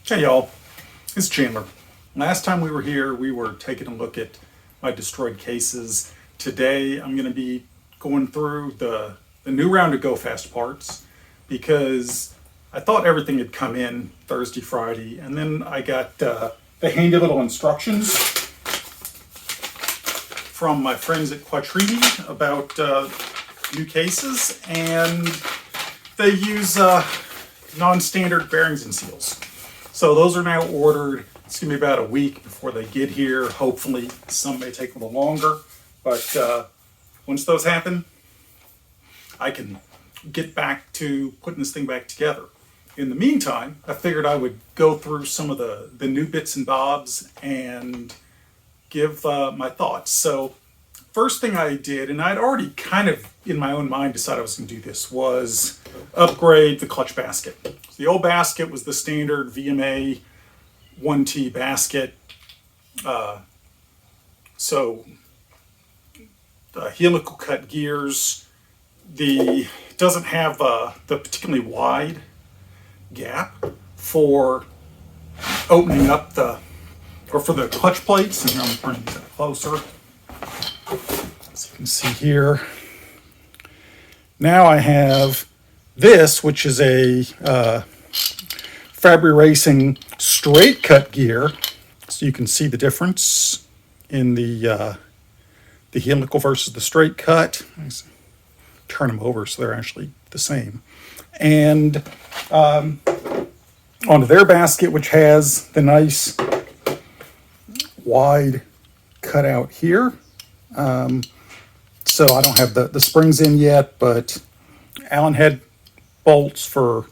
Hey y'all, it's Chandler. Last time we were here, we were taking a look at my destroyed cases. Today, I'm going to be going through the new round of Go Fast parts because I thought everything had come in Thursday, Friday, and then I got the handy little instructions from my friends at Quattrini about new cases, and they use non-standard bearings and seals. So those are now ordered. It's going to be about a week before they get here. Hopefully, some may take a little longer. But once those happen, I can get back to putting this thing back together. In the meantime, I figured I would go through some of the new bits and bobs and give my thoughts. So first thing I did, and I'd already kind of in my own mind decided I was going to do this, was upgrade the clutch basket. So the old basket was the standard VMA 1T basket. So the helical cut gears, doesn't have the particularly wide gap for opening up for the clutch plates. And I'm bringing that closer. As you can see here, now I have this, which is a Fabbri Racing straight cut gear. So you can see the difference in the helical versus the straight cut. Turn them over so they're actually the same. And onto their basket, which has the nice wide cutout here. So I don't have the springs in yet, but Allen head bolts for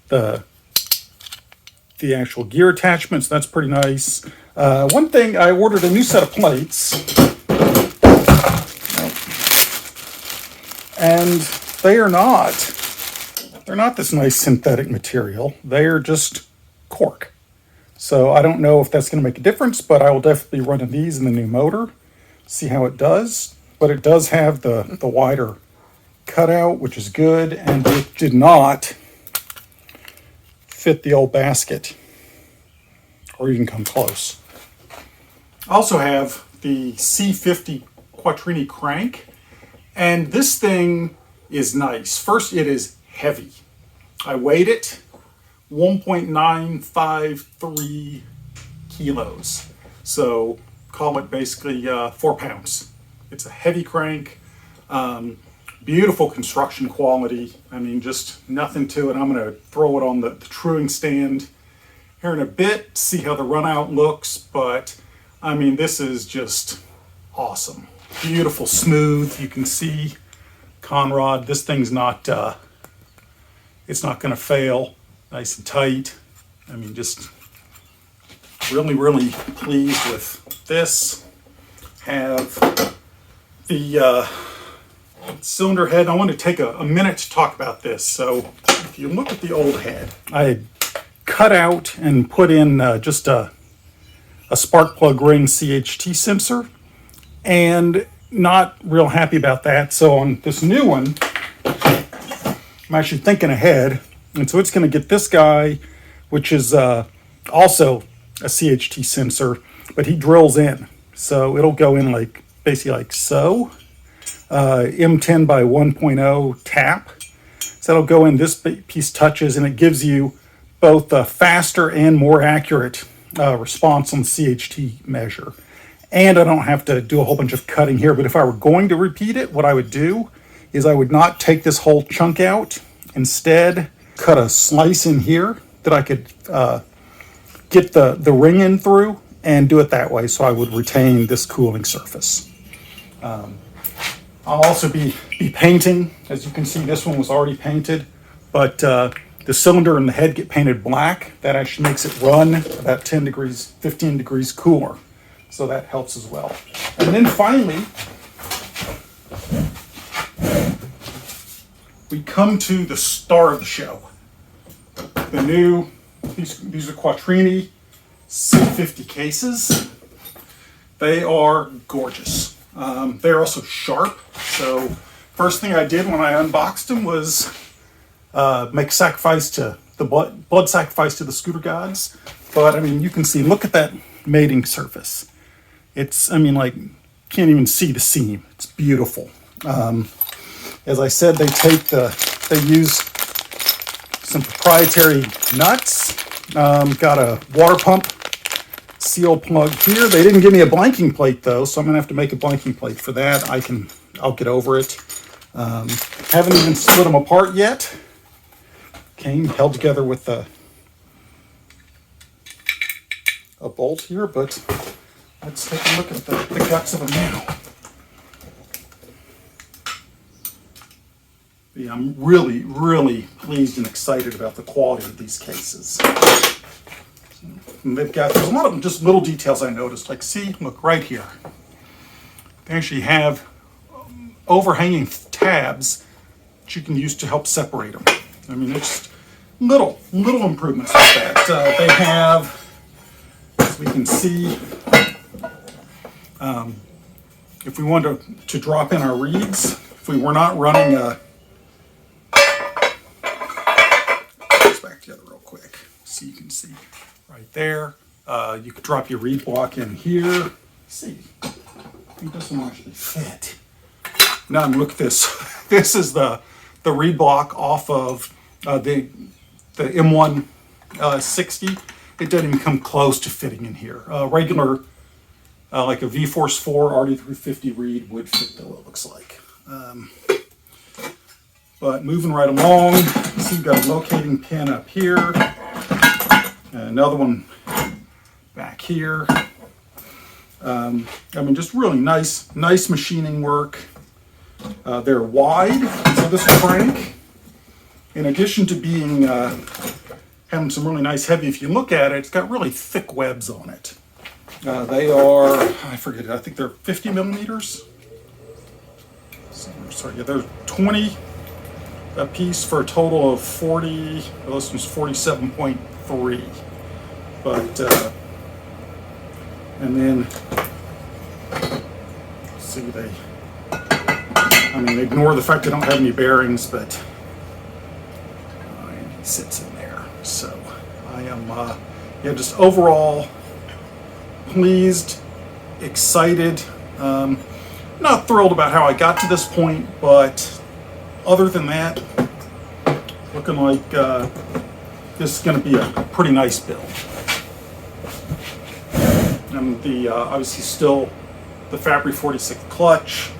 the actual gear attachments. That's pretty nice. One thing, I ordered a new set of plates, and they're not this nice synthetic material. They're just cork. So I don't know if that's going to make a difference, but I will definitely run these in the new motor, see how it does. But it does have the wider cutout, which is good, and it did not fit the old basket or even come close. I also have the C50 Quattrini crank, and this thing is nice. First, it is heavy. I weighed it 1.953 kilos. So call it basically 4 pounds. It's a heavy crank, beautiful construction quality. I mean, just nothing to it. I'm going to throw it on the truing stand here in a bit, see how the run out looks. But I mean, this is just awesome. Beautiful, smooth. You can see Conrod. This thing's not, it's not going to fail. Nice and tight. I mean, just really, really pleased with this. Have the cylinder head. I want to take a minute to talk about this. So if you look at the old head, I had cut out and put in just a spark plug ring CHT sensor, and not real happy about that. So on this new one, I'm actually thinking ahead, and so it's going to get this guy, which is also a CHT sensor, but he drills in, so it'll go in like basically like so. M10 by 1.0 tap, so that'll go in. This piece touches, and it gives you both a faster and more accurate response on the CHT measure. And I don't have to do a whole bunch of cutting here, but if I were going to repeat it, what I would do is I would not take this whole chunk out. Instead, cut a slice in here that I could get the ring in through and do it that way, so I would retain this cooling surface. I'll also be painting. As you can see, this one was already painted, but the cylinder and the head get painted black. That actually makes it run about 10 degrees, 15 degrees cooler. So that helps as well. And then finally, we come to the star of the show. The new, these are Quattrini C50 cases. They are gorgeous. They're also sharp. So first thing I did when I unboxed them was make sacrifice to the blood sacrifice to the scooter gods. But I mean, you can see, look at that mating surface. It's, I mean, like, can't even see the seam. It's beautiful. As I said, they use some proprietary nuts. Got a water pump seal plug here. They didn't give me a blanking plate though, so I'm gonna have to make a blanking plate for that. I'll get over it. Haven't even split them apart yet. Came held together with a bolt here, but let's take a look at the guts of them now. Yeah, I'm really, really pleased and excited about the quality of these cases. And there's a lot of them, just little details I noticed. Like, see, look right here. They actually have overhanging tabs that you can use to help separate them. I mean, it's little improvements like that. They have, as we can see, if we wanted to drop in our reeds, if we were not running a, back together real quick so you can see right there. You could drop your reed block in here. See, it doesn't actually fit. Now look at this. This is the reed block off of the M1 60. It doesn't even come close to fitting in here. Regular, like a V-Force 4 RD350 reed would fit though, it looks like. But moving right along, see, you've got a locating pin up here, and another one back here. I mean, just really nice machining work. They're wide, so this crank, in addition to being having some really nice heavy, if you look at it, it's got really thick webs on it. They are, I forget, I think they're 50 millimeters. Sorry, yeah, they're 20 a piece for a total of 40, well, this one's 47.3. But, and then, see, I mean, ignore the fact they don't have any bearings, but he sits in there. So I am, yeah, just overall pleased, excited, not thrilled about how I got to this point, but other than that, looking like this is going to be a pretty nice build. And the obviously still the Fabbri 46 clutch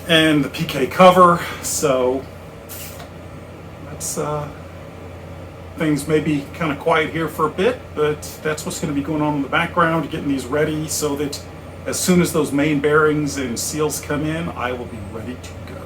and the PK cover. So that's things may be kind of quiet here for a bit, but that's what's going to be going on in the background, getting these ready so that as soon as those main bearings and seals come in, I will be ready to go.